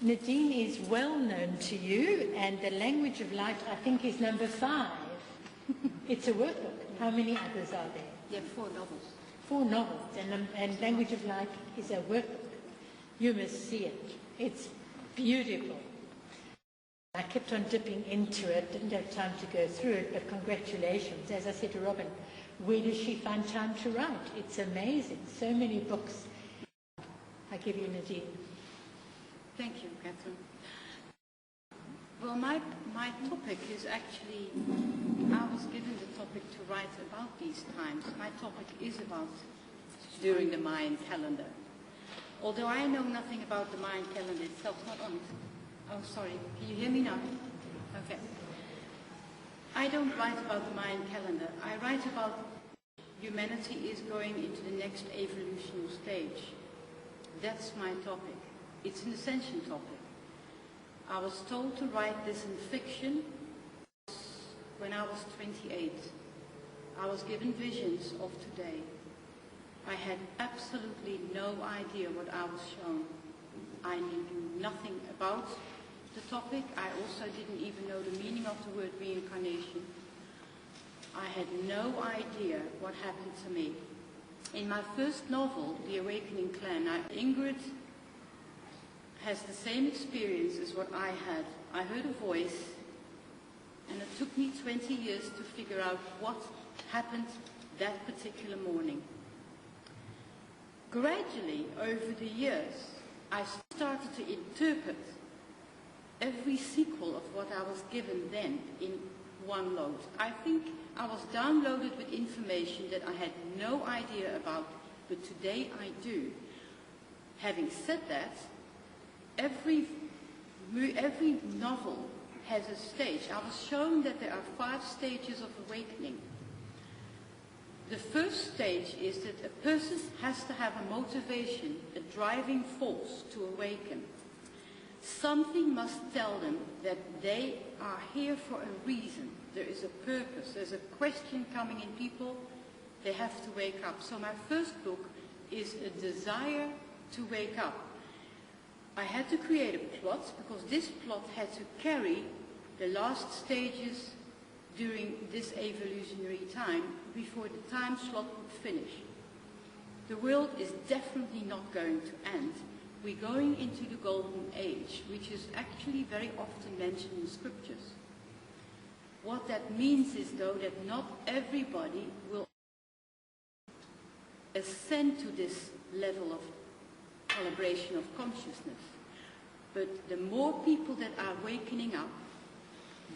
Nadine is well known to you, and The Language of Light, I think, is number 5. It's a workbook. How many others are there? There are 4 novels. 4 novels, and Language of Light is a workbook. You must see it. It's beautiful. I kept on dipping into it, didn't have time to go through it, but congratulations. As I said to Robin, where does she find time to write? It's amazing. So many books. I give you Nadine. Thank you, Catherine. Well, my topic is actually, I was given the topic to write about these times. My topic is about during the Mayan calendar. Although I know nothing about the Mayan calendar itself, not on it. Oh, sorry, can you hear me now? Okay. I don't write about the Mayan calendar. I write about humanity is going into the next evolutionary stage. That's my topic. It's an Ascension topic. I was told to write this in fiction when I was 28. I was given visions of today. I had absolutely no idea what I was shown. I knew nothing about the topic. I also didn't even know the meaning of the word reincarnation. I had no idea what happened to me. In my first novel, The Awakening Clan, Ingrid has the same experience as what I had. I heard a voice, and it took me 20 years to figure out what happened that particular morning. Gradually, over the years, I started to interpret every sequel of what I was given then in one load. I think I was downloaded with information that I had no idea about, but today I do. Having said that, every novel has a stage. I was shown that there are 5 stages of awakening. The first stage is that a person has to have a motivation, a driving force to awaken. Something must tell them that they are here for a reason. There is a purpose. There's a question coming in people. They have to wake up. So my first book is a desire to wake up. I had to create a plot because this plot had to carry the last stages during this evolutionary time before the time slot would finish. The world is definitely not going to end. We're going into the golden age, which is actually very often mentioned in scriptures. What that means is, though, that not everybody will ascend to this level of calibration of consciousness. But the more people that are wakening up,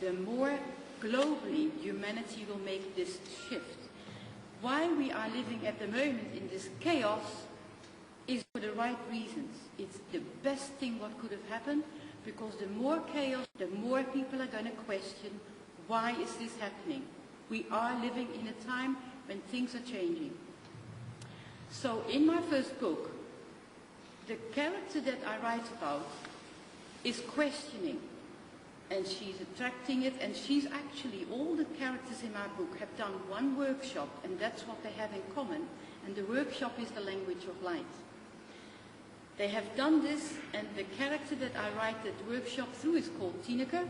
the more globally humanity will make this shift. Why we are living at the moment in this chaos is for the right reasons. It's the best thing what could have happened, because the more chaos, the more people are going to question, why is this happening? We are living in a time when things are changing. So in my first book, the character that I write about is questioning, and she's attracting it, and she's actually, all the characters in my book have done one workshop, and that's what they have in common, and the workshop is the language of light. They have done this, and the character that I write that workshop through is called Tineke,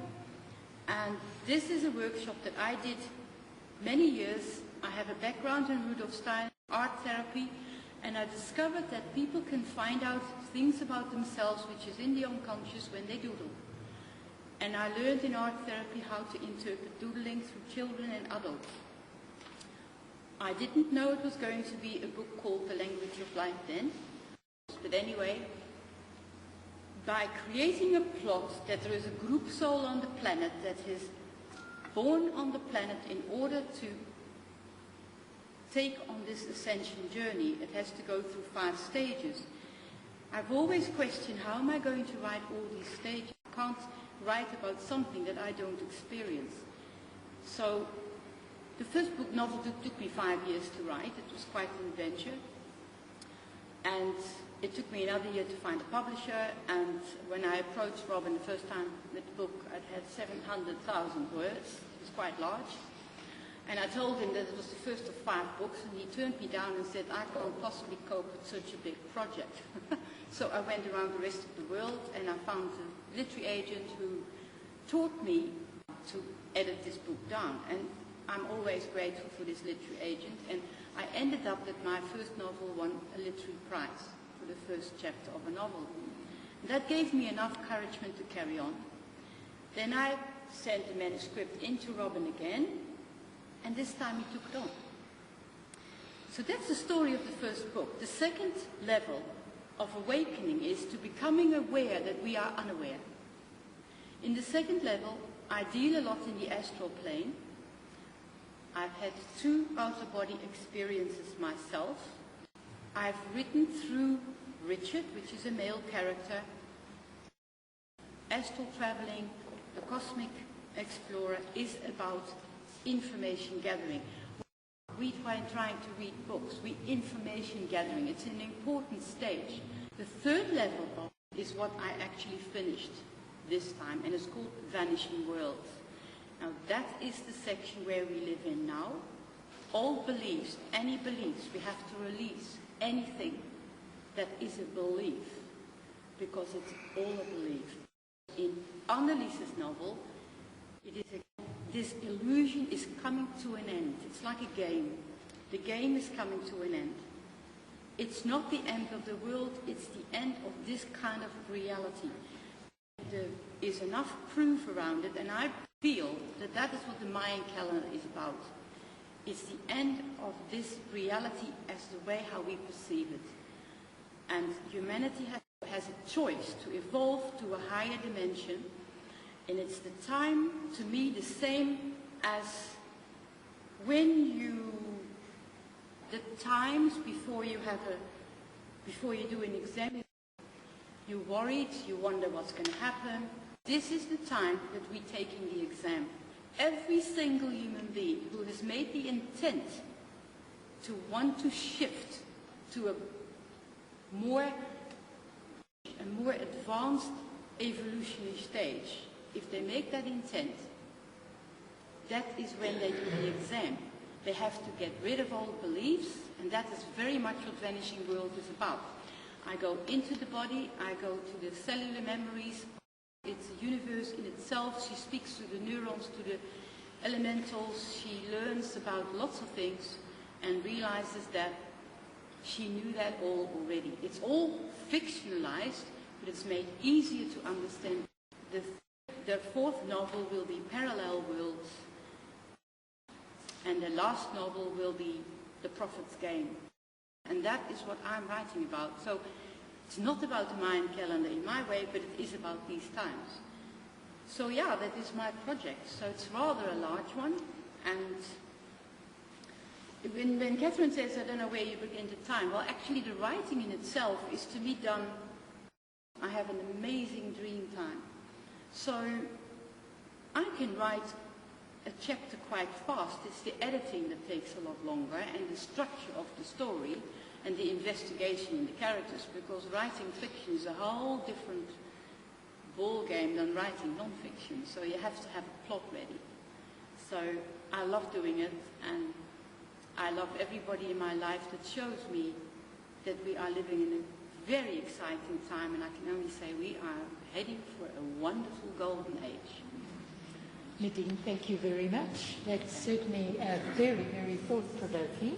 and this is a workshop that I did many years. I have a background in Rudolf Steiner, art therapy, and I discovered that people can find out things about themselves which is in the unconscious when they doodle. And I learned in art therapy how to interpret doodling through children and adults. I didn't know it was going to be a book called The Language of Light then. But anyway, by creating a plot that there is a group soul on the planet that is born on the planet in order to take on this ascension journey, it has to go through 5 stages. I've always questioned, how am I going to write all these stages? I can't write about something that I don't experience. So the first book novel took me 5 years to write. It was quite an adventure. And it took me another year to find a publisher, and when I approached Robin the first time with the book, it had 700,000 words. It was quite large. And I told him that it was the first of 5 books, and he turned me down and said, I can't possibly cope with such a big project. So I went around the rest of the world and I found a literary agent who taught me to edit this book down. And I'm always grateful for this literary agent. And I ended up that my first novel won a literary prize for the first chapter of a novel. And that gave me enough encouragement to carry on. Then I sent the manuscript into Robin again, and this time he took it on. So that's the story of the first book. The second level of awakening is to becoming aware that we are unaware. In the second level, I deal a lot in the astral plane. I've had 2 out-of-body experiences myself. I've written through Richard, which is a male character, astral traveling, the cosmic explorer, is about information gathering. We trying to read books, we information gathering. It's an important stage. The third level of it is what I actually finished this time, and it's called Vanishing Worlds. Now that is the section where we live in now. All beliefs, any beliefs, we have to release anything that is a belief, because it's all a belief. In Anneliese's novel, it is this illusion is coming to an end. It's like a game. The game is coming to an end. It's not the end of the world, it's the end of this kind of reality. There is enough proof around it, and I feel that that is what the Mayan calendar is about. It's the end of this reality as the way how we perceive it. And humanity has a choice to evolve to a higher dimension. And it's the time, to me, the same as when the times before you do an exam, you're worried, you wonder what's going to happen. This is the time that we're taking the exam. Every single human being who has made the intent to want to shift to a more advanced evolutionary stage, if they make that intent, that is when they do the exam. They have to get rid of all beliefs, and that is very much what Vanishing World is about. I go into the body, I go to the cellular memories. It's a universe in itself. She speaks to the neurons, to the elementals. She learns about lots of things and realizes that she knew that all already. It's all fictionalized, but it's made easier to understand. The fourth novel will be Parallel Worlds, and the last novel will be The Prophet's Game. And that is what I'm writing about. So it's not about the Mayan calendar in my way, but it is about these times. So yeah, that is my project. So it's rather a large one. And when Catherine says, I don't know where you begin the time, well, actually the writing in itself is to be done. I have an amazing dream time. So I can write a chapter quite fast. It's the editing that takes a lot longer, and the structure of the story and the investigation in the characters, because writing fiction is a whole different ball game than writing non-fiction. So you have to have a plot ready. So I love doing it, and I love everybody in my life that shows me that we are living in a very exciting time, and I can only say we are heading for a wonderful golden age. Nadine, thank you very much. That's certainly very, very thought-provoking.